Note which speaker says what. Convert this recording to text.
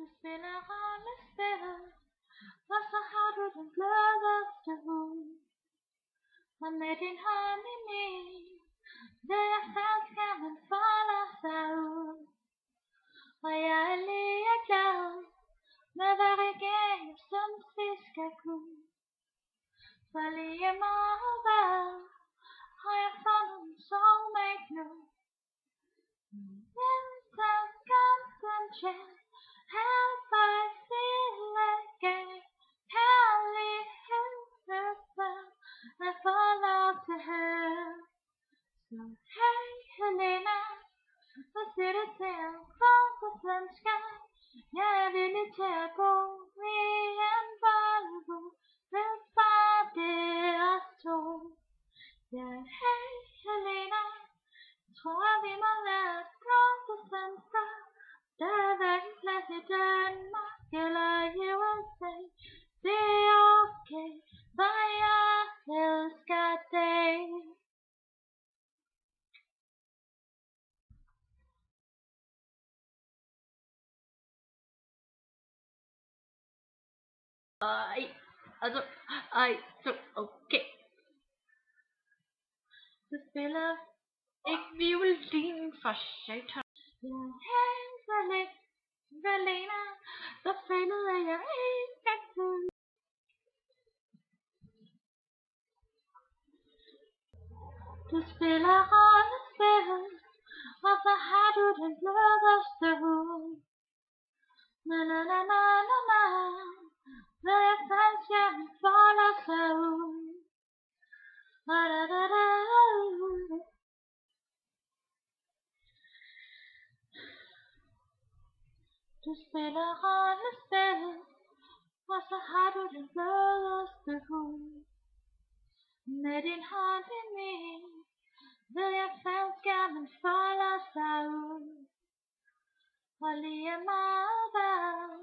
Speaker 1: Du spiller rollespil, og så har du den blødeste hud. Og med din hånd i min, ved jeg faldskærmen folder sig ud. Og jeg er lige glad med hvad regeringen synes vi skal kunne. For lige meget hvad, har jeg fundet en soulmate nu. Intelligent, halvvejs illegal, kærlighedsfærd, at få lov til her. Så hey Helena, hvad siger du til at få på svenska? Jeg er villig til at bo i en Volvo, hvis bare det er os to. Ja, hey Helena, tror vi må være et große. Der er hverken plads i Danmark eller i USA. Det er okay, for jeg elsker dig. Så okay. Du spiller ikke violin for satan. Jeg er Valena, så finder jeg ikke til. Du spiller rollespil, og så har du den blødeste hud. Na na na na na na, ved jeg faldskærmen folder sig ud. Da da da da. Du spiller rollespil, og så har du den blødeste hud. Med din hånd i min, ved jeg faldskærmen folder sig ud. Og lige meget hvad,